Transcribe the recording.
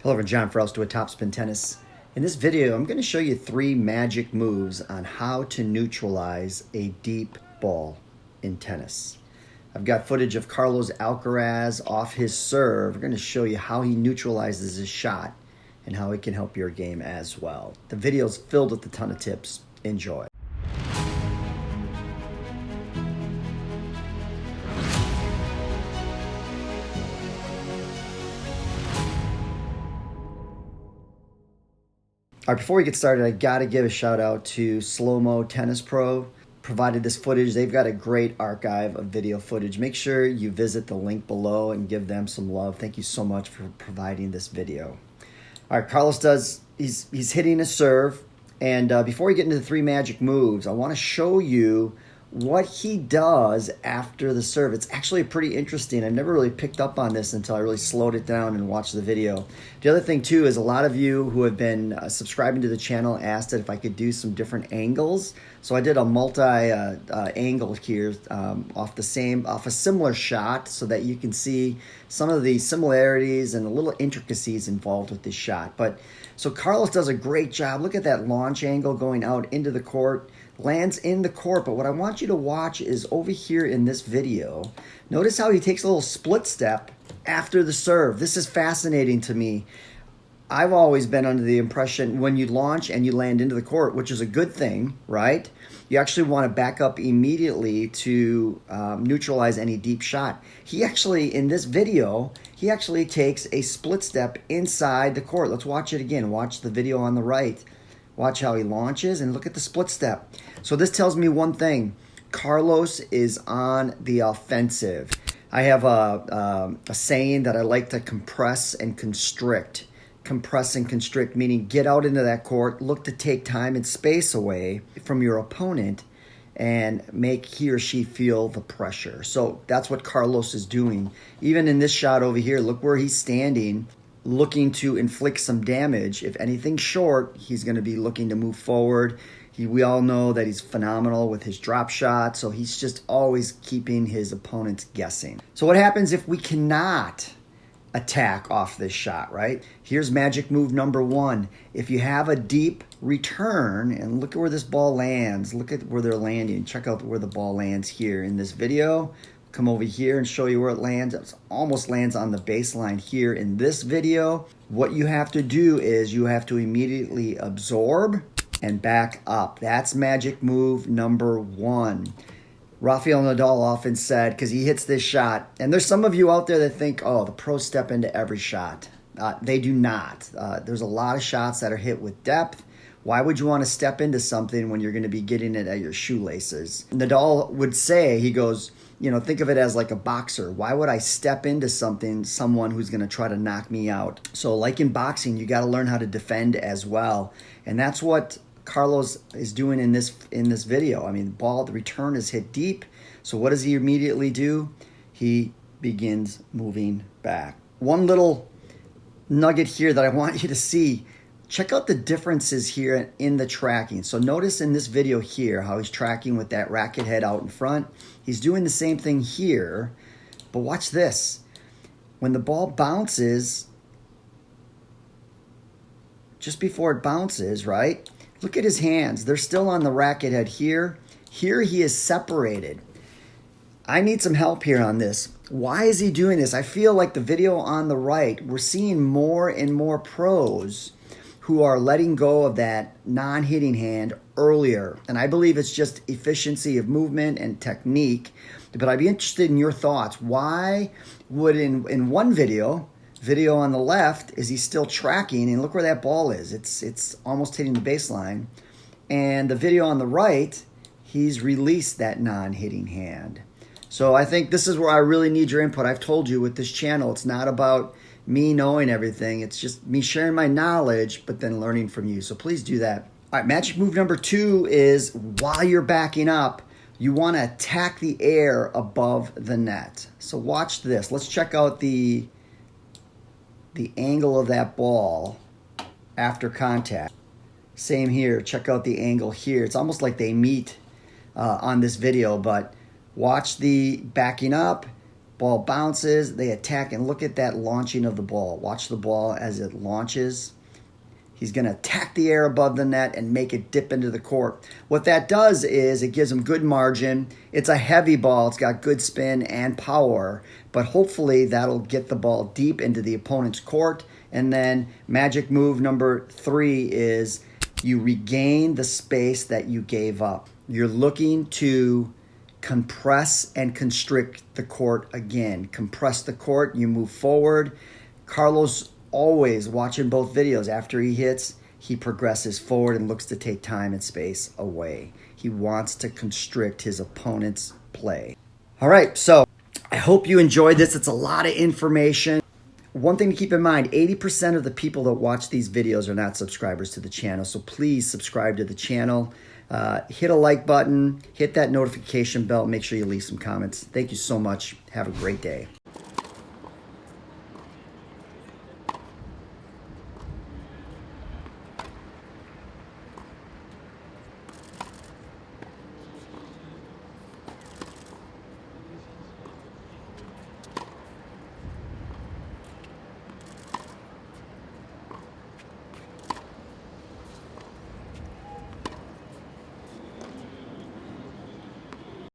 Hello everyone, John Frelst with Topspin Tennis. In this video, I'm going to show you 3 magic moves on how to neutralize a deep ball in tennis. I've got footage of Carlos Alcaraz off his serve. We're going to show you how he neutralizes his shot and how it can help your game as well. The video is filled with a ton of tips. Enjoy. All right, before we get started, I got to give a shout out to Slow Mo Tennis Pro. Provided this footage. They've got a great archive of video footage. Make sure you visit the link below and give them some love. Thank you so much for providing this video. All right, Carlos he's hitting a serve. And before we get into the 3 magic moves, I want to show you what he does after the serve. It's actually pretty interesting. I never really picked up on this until I really slowed it down and watched the video. The other thing too is a lot of you who have been subscribing to the channel asked if I could do some different angles. So I did a multi-angle here off a similar shot so that you can see some of the similarities and the little intricacies involved with this shot. But so Carlos does a great job. Look at that launch angle going out into the court. Lands in the court, but what I want you to watch is over here in this video. Notice how he takes a little split step after the serve. This is fascinating to me. I've always been under the impression when you launch and you land into the court, which is a good thing, right? You actually want to back up immediately to neutralize any deep shot. He actually, in this video, he actually takes a split step inside the court. Let's watch it again. Watch the video on the right. Watch how he launches and look at the split step. So this tells me one thing. Carlos is on the offensive. I have a saying that I like to compress and constrict. Compress and constrict, meaning get out into that court, look to take time and space away from your opponent and make he or she feel the pressure. So that's what Carlos is doing. Even in this shot over here, look where he's standing, looking to inflict some damage. If anything short, he's going to be looking to move forward. We all know that he's phenomenal with his drop shot, so he's just always keeping his opponents guessing. So what happens if we cannot attack off this shot, right? Here's magic move number 1. If you have a deep return, and look at where this ball lands. Look at where they're landing. Check out where the ball lands here in this video. Come over here and show you where it lands. It almost lands on the baseline here in this video. What you have to do is you have to immediately absorb and back up. That's magic move number 1. Rafael Nadal often said, because he hits this shot, and there's some of you out there that think, oh, the pros step into every shot. They do not. There's a lot of shots that are hit with depth. Why would you want to step into something when you're going to be getting it at your shoelaces? Nadal would say, he goes, you know, think of it as like a boxer. Why would I step into someone who's going to try to knock me out? So like in boxing, you got to learn how to defend as well. And that's what Carlos is doing in this video. I mean, the return is hit deep. So what does he immediately do? He begins moving back. One little nugget here that I want you to see. Check out the differences here in the tracking. So notice in this video here how he's tracking with that racket head out in front. He's doing the same thing here, but watch this. When the ball bounces, just before it bounces, right? Look at his hands. They're still on the racket head here. Here he is separated. I need some help here on this. Why is he doing this? I feel like the video on the right, we're seeing more and more pros who are letting go of that non-hitting hand earlier. And I believe it's just efficiency of movement and technique. But I'd be interested in your thoughts. Why would in one video on the left, is he still tracking? And look where that ball is. It's almost hitting the baseline. And the video on the right, he's released that non-hitting hand. So I think this is where I really need your input. I've told you with this channel, it's not about me knowing everything. It's just me sharing my knowledge, but then learning from you. So please do that. All right, magic move number 2 is while you're backing up, you want to attack the air above the net. So watch this. Let's check out the angle of that ball after contact. Same here. Check out the angle here. It's almost like they meet on this video, but watch the backing up. Ball bounces, they attack, and look at that launching of the ball. Watch the ball as it launches. He's going to attack the air above the net and make it dip into the court. What that does is it gives him good margin. It's a heavy ball. It's got good spin and power, but hopefully that'll get the ball deep into the opponent's court. And then magic move number 3 is you regain the space that you gave up. You're looking to compress and constrict the court again. Compress the court, you move forward. Carlos always, watching both videos, after he hits, he progresses forward and looks to take time and space away. He wants to constrict his opponent's play. All right, so I hope you enjoyed this. It's a lot of information. One thing to keep in mind, 80% of the people that watch these videos are not subscribers to the channel, so please subscribe to the channel. Hit a like button, hit that notification bell, make sure you leave some comments. Thank you so much. Have a great day.